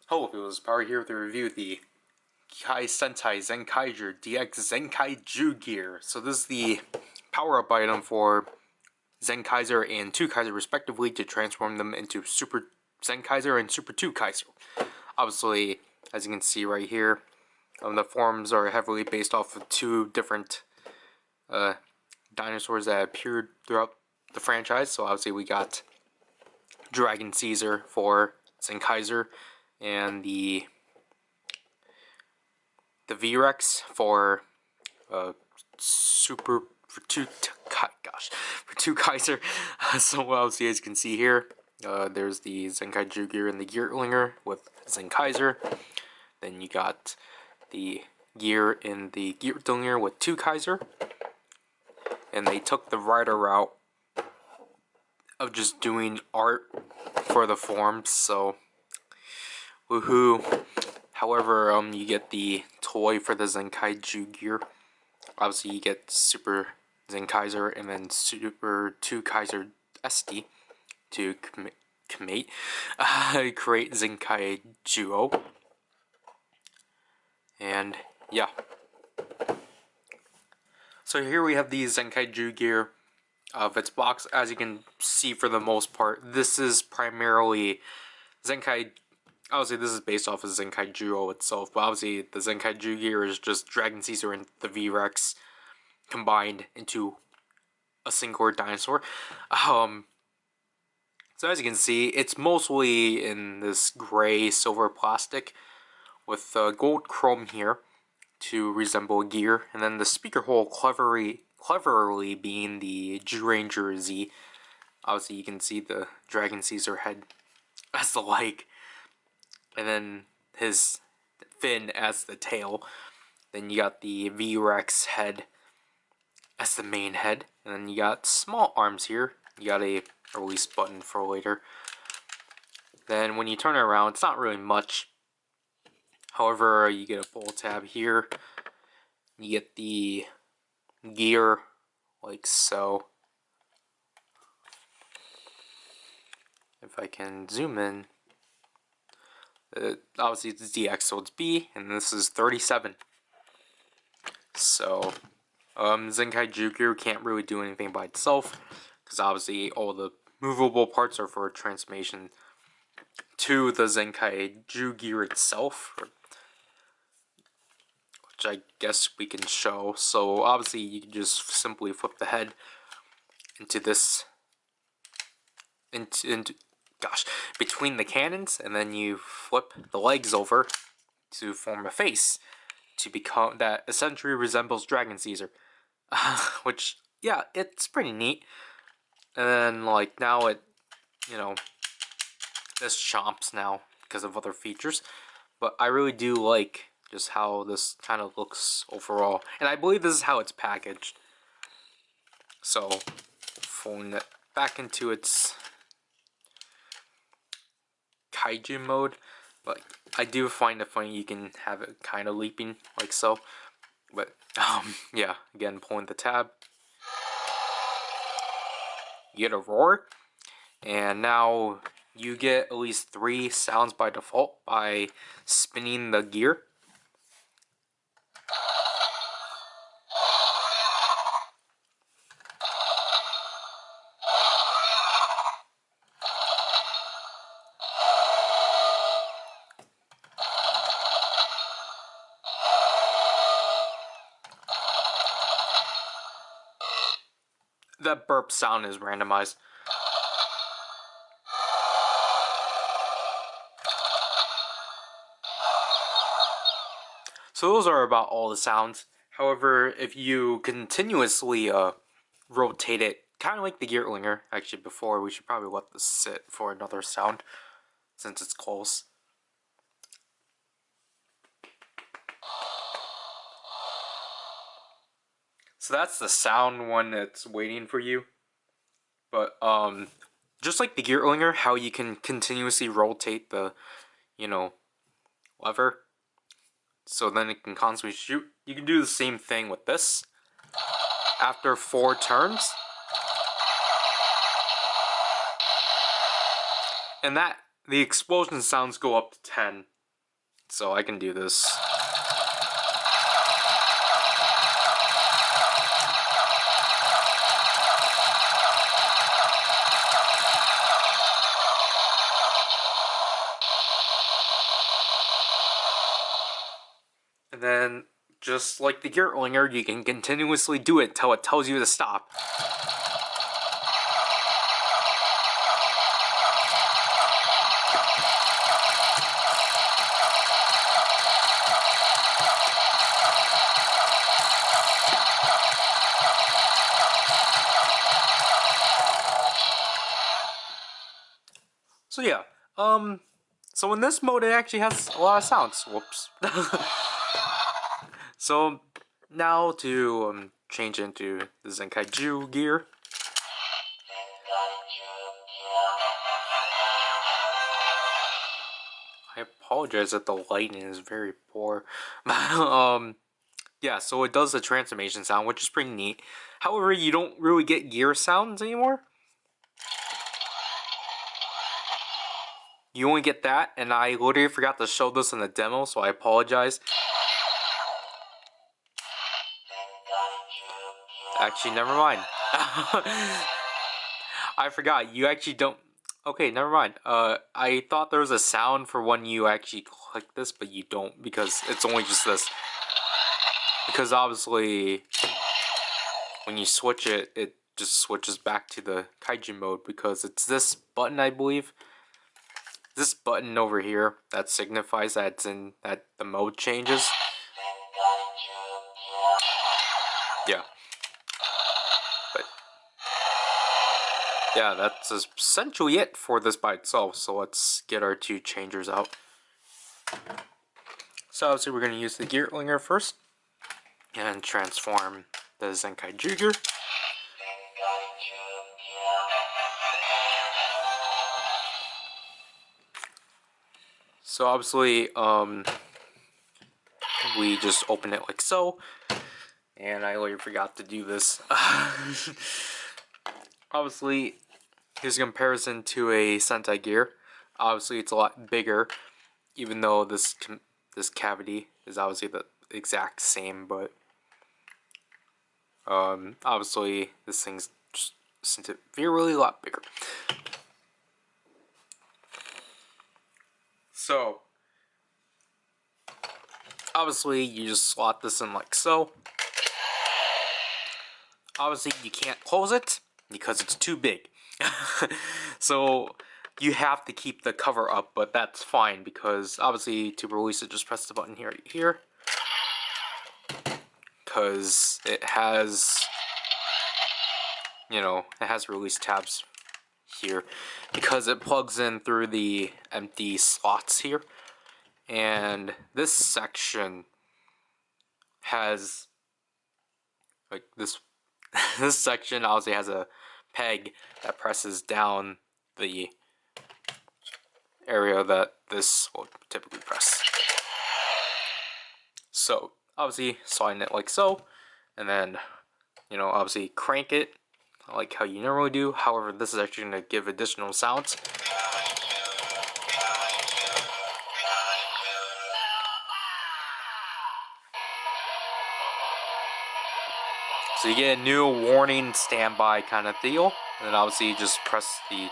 Hello people, this is Power here to review the Kikai Sentai Zenkaiger DX Zenkaiju Gear. So this is the power-up item for Zenkaiser and 2 Kaiser respectively to transform them into Super Zenkaiser and Super 2 Kaiser. Obviously, as you can see right here, the forms are heavily based off of 2 different dinosaurs that appeared throughout the franchise. So obviously we got Dragon Caesar for Zenkaiser, and the V-Rex for Super for two Kaiser. So obviously, as you can see here, there's the Zenkaiju Gear and the Gearlinger with Zenkaiser. Then you got the gear in the Gearlinger with 2 Kaiser, and they took the Rider route of just doing art for the forms. So woohoo! However, you get the toy for the Zenkaiju Gear. Obviously, you get Super Zenkaiser and then Super 2 Kaiser SD to create Zenkaijuo. And yeah. So here we have the Zenkaiju Gear of its box. As you can see, for the most part, this is primarily Zenkai. Obviously, this is based off of Zenkaiju itself, but obviously the Zenkaiju Gear is just Dragon Caesar and the V-Rex combined into a single dinosaur. So as you can see, it's mostly in this gray silver plastic with gold chrome here to resemble a gear, and then the speaker hole cleverly being the G-Ranger Z. Obviously, you can see the Dragon Caesar head as the like, and then his fin as the tail. Then you got the V-Rex head as the main head, and then you got small arms here. You got a release button for later. Then when you turn it around, it's not really much. However, you get a pull tab here. You get the gear like so. If I can zoom in. Obviously it's DX, so it's B, and this is 37. So, Zenkaiju Gear can't really do anything by itself, because obviously all the movable parts are for transformation to the Zenkaiju Gear itself, which I guess we can show. So obviously you can just simply flip the head into this, between the cannons, and then you flip the legs over to form a face to become that essentially resembles Dragon Caesar, which yeah, it's pretty neat. And then like now it, this chomps now because of other features, but I really do like just how this kind of looks overall, and I believe this is how it's packaged. So folding it back into its kaiju mode, but I do find it funny you can have it kind of leaping like so. But yeah, again, pulling the tab, you get a roar, and now you get at least 3 sounds by default by spinning the gear. That burp sound is randomized. So those are about all the sounds. However, if you continuously rotate it, kind of like the Gearlinger, actually before, we should probably let this sit for another sound, since it's close. So that's the sound one that's waiting for you. But just like the Gearlinger, how you can continuously rotate the, lever, so then it can constantly shoot. You can do the same thing with this. After 4 turns, and that the explosion sounds go up to 10. So I can do this. And then, just like the Geartlinger, you can continuously do it until it tells you to stop. So yeah, so in this mode it actually has a lot of sounds. Whoops. So now to change into the Zenkaiju Gear. I apologize that the lighting is very poor. Yeah, so it does the transformation sound, which is pretty neat. However, you don't really get gear sounds anymore. You only get that, and I literally forgot to show this in the demo, so I apologize. Actually, never mind. I forgot, you actually don't... Okay, never mind. I thought there was a sound for when you actually click this, but you don't, because it's only just this. Because obviously, when you switch it, it just switches back to the kaiju mode, because it's this button, I believe. This button over here that signifies that it's in that the mode changes. Yeah. But yeah, that's essentially it for this by itself. So let's get our two changers out. So obviously we're going to use the Geartlinger first and transform the Zenkaiju Gear. So obviously, we just open it like so, and I already forgot to do this. Obviously, here's a comparison to a Sentai Gear. Obviously, it's a lot bigger, even though this cavity is obviously the exact same, but obviously this thing's just severely a lot bigger. So obviously you just slot this in like so. Obviously you can't close it because it's too big. So you have to keep the cover up, but that's fine because obviously to release it, just press the button here. Because it has, you know, it has release tabs here because it plugs in through the empty slots here. And this section has like this this section obviously has a peg that presses down the area that this will typically press. So obviously sliding it like so, and then, you know, obviously crank it like how you normally do. However, this is actually going to give additional sounds. So you get a new warning standby kind of deal, and then obviously you just press the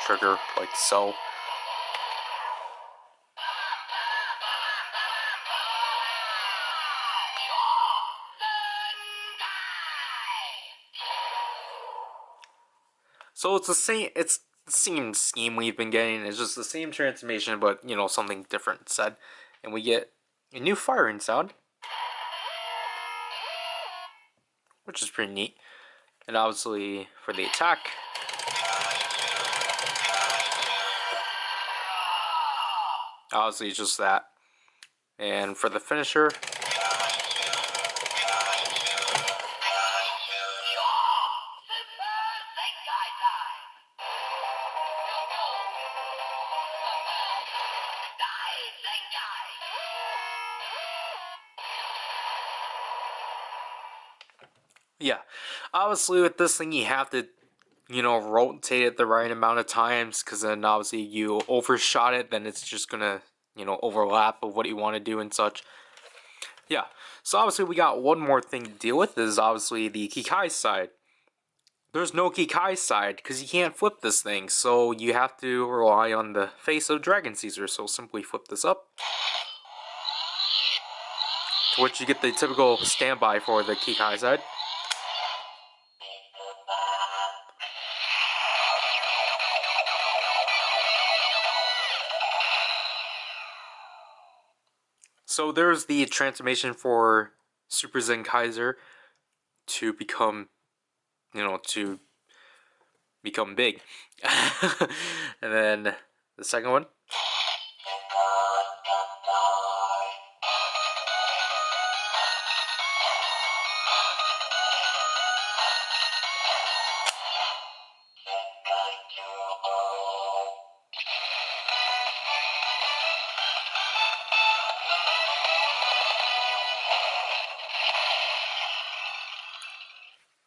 trigger like so. So it's the same scheme we've been getting. It's just the same transformation, but you know, something different said, and we get a new firing sound, which is pretty neat. And obviously for the attack, obviously it's just that. And for the finisher, yeah, obviously with this thing you have to, you know, rotate it the right amount of times, because then obviously you overshot it, then it's just gonna overlap of what you want to do and such. Yeah, so obviously we got one more thing to deal with. This is obviously the Kikai side. There's no Kikai side because you can't flip this thing, so you have to rely on the face of Dragon Caesar. So simply flip this up, to which you get the typical standby for the Kikai side. So there's the transformation for Super Zenkaiger to become, to become big. And then the second one.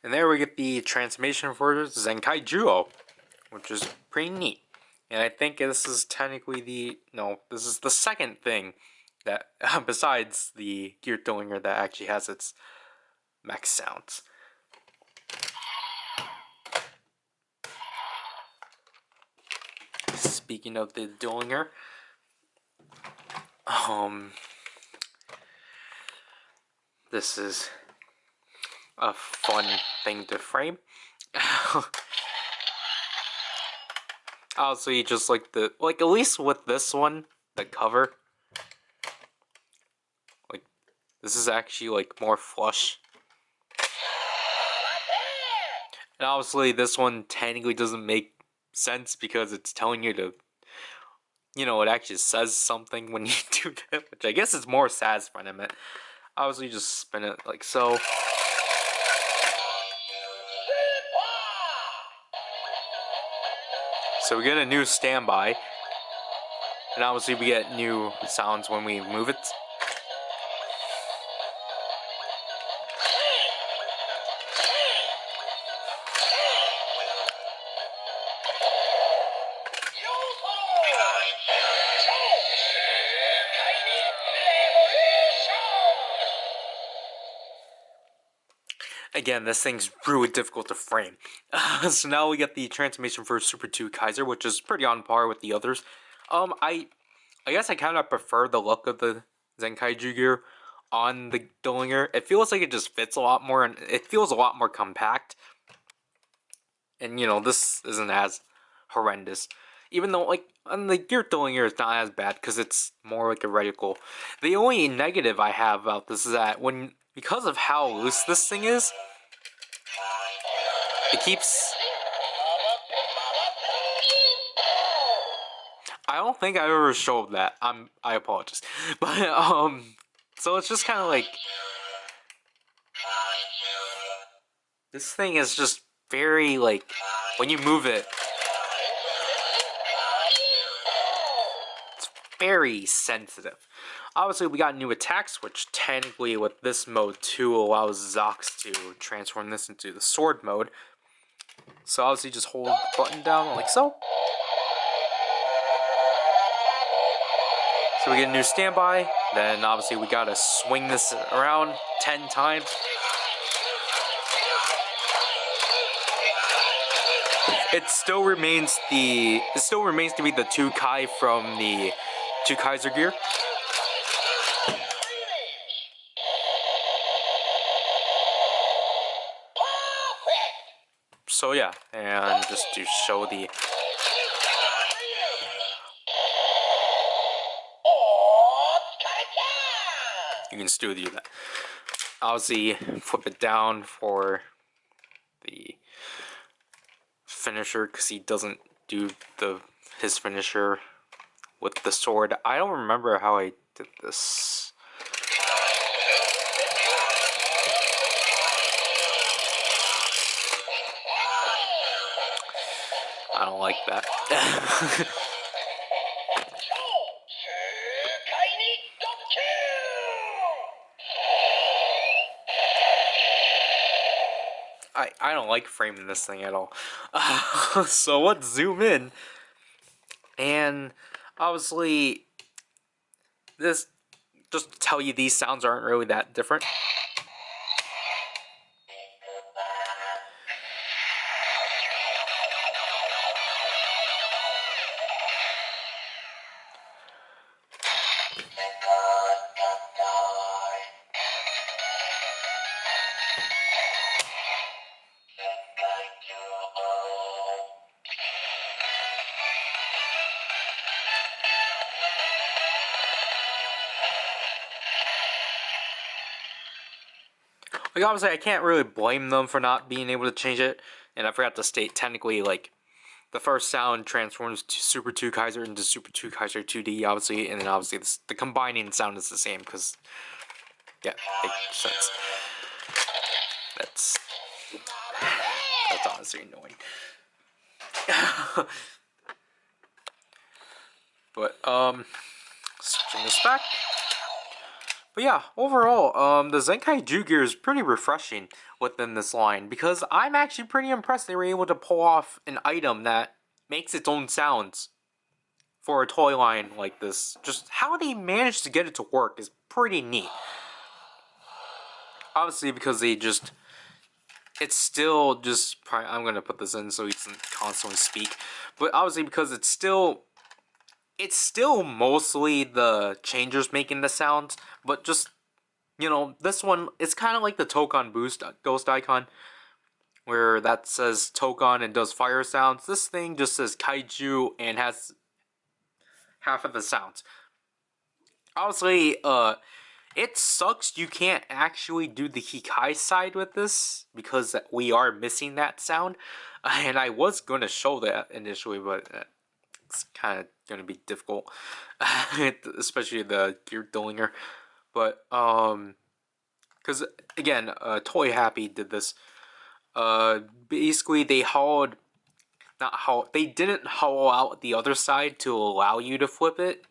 And there we get the transformation for Zenkaiju, which is pretty neat. And I think this is technically this is the second thing that, besides the Gear Dillinger, that actually has its max sounds. Speaking of the Dillinger, this is a fun thing to frame. Honestly, just like at least with this one, the cover, like, this is actually like more flush. And obviously this one technically doesn't make sense because it's telling you to, it actually says something when you do that, which I guess is more satisfying. I meant, obviously just spin it like so. So we get a new standby, and obviously we get new sounds when we move it. Again, this thing's really difficult to frame. So now we get the transformation for Super 2 Kaiser, which is pretty on par with the others. I guess I kind of prefer the look of the Zenkaiju Gear on the Dillinger. It feels like it just fits a lot more, and it feels a lot more compact. And this isn't as horrendous. Even though, like, on the Gear Dillinger, it's not as bad because it's more like a reticle. The only negative I have about this is that because of how loose this thing is, it keeps... I don't think I ever showed that. I apologize. But, so it's just kind of like... This thing is just very, like, when you move it, it's very sensitive. Obviously, we got new attacks, which technically with this mode too allows Zox to transform this into the sword mode. So obviously just hold the button down like so. So we get a new standby. Then obviously we gotta swing this around 10 times. It still remains to be the 2 Kai from the 2 Kaiser Gear. So yeah, and just to show the... You can still do that. Obviously, flip it down for the finisher, because he doesn't do his finisher with the sword. I don't remember how I did this. I don't like that. I don't like framing this thing at all. So let's zoom in. And obviously, this, just to tell you, these sounds aren't really that different. Like, obviously, I can't really blame them for not being able to change it. And I forgot to state, technically, like, the first sound transforms to Super 2 Kaiser into Super 2 Kaiser 2D, obviously. And then, obviously, the combining sound is the same, because, yeah, makes sense. That's honestly annoying. But, switching this back. But yeah, overall, the Zenkaiju Gear is pretty refreshing within this line, because I'm actually pretty impressed they were able to pull off an item that makes its own sounds for a toy line like this. Just how they managed to get it to work is pretty neat. Obviously, because it's still just, I'm going to put this in so he doesn't constantly speak, but obviously because it's still mostly the changers making the sounds, but just, you know, this one, it's kind of like the Tokon Boost Ghost icon, where that says Tokon and does fire sounds. This thing just says Kaiju and has half of the sounds. Obviously, it sucks you can't actually do the Kikai side with this, because we are missing that sound. And I was going to show that initially, but it's kind of going to be difficult. Especially the Gear Dillinger. But, because, again, Toy Happy did this. Basically, they didn't hollow out the other side to allow you to flip it.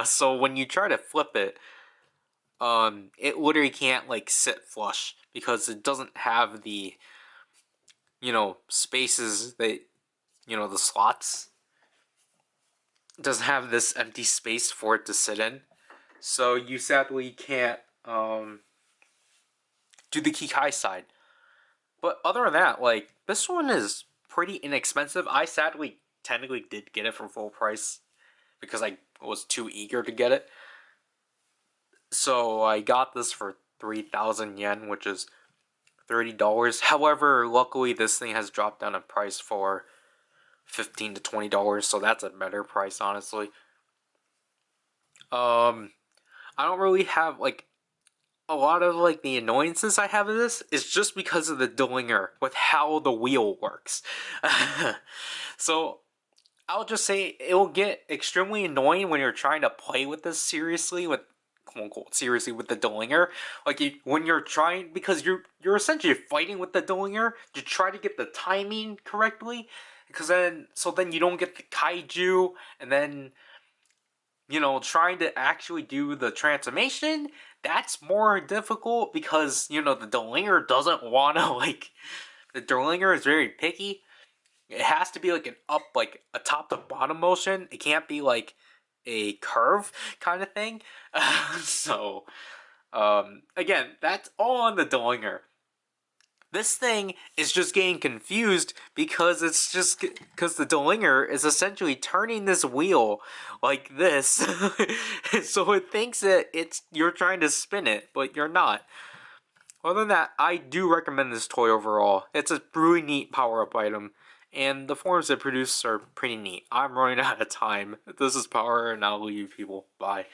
So when you try to flip it, it literally can't, like, sit flush, because it doesn't have the, you know, spaces that, you know, the slots. It doesn't have this empty space for it to sit in. So you sadly can't, do the Kikai side. But other than that, like, this one is pretty inexpensive. I sadly technically did get it for full price, because I was too eager to get it. So I got this for 3,000 yen, which is $30. However, luckily this thing has dropped down in price for $15 to $20, so that's a better price, honestly. I don't really have, like, a lot of, like, the annoyances I have of this is just because of the Dillinger with how the wheel works. So I'll just say it will get extremely annoying when you're trying to play with this seriously, with quote unquote seriously, with the Dillinger. Like, when you're trying, because you're essentially fighting with the Dillinger to try to get the timing correctly, because then you don't get the kaiju, and then, you know, trying to actually do the transformation, that's more difficult, because, you know, the Dillinger doesn't want to, like, the Dillinger is very picky. It has to be like like a top to bottom motion. It can't be like a curve kind of thing. So, again, that's all on the Dillinger. This thing is just getting confused because the Dillinger is essentially turning this wheel like this. So it thinks that you're trying to spin it, but you're not. Other than that, I do recommend this toy overall. It's a really neat power-up item, and the forms it produces are pretty neat. I'm running out of time. This is Power, and I'll leave you people. Bye.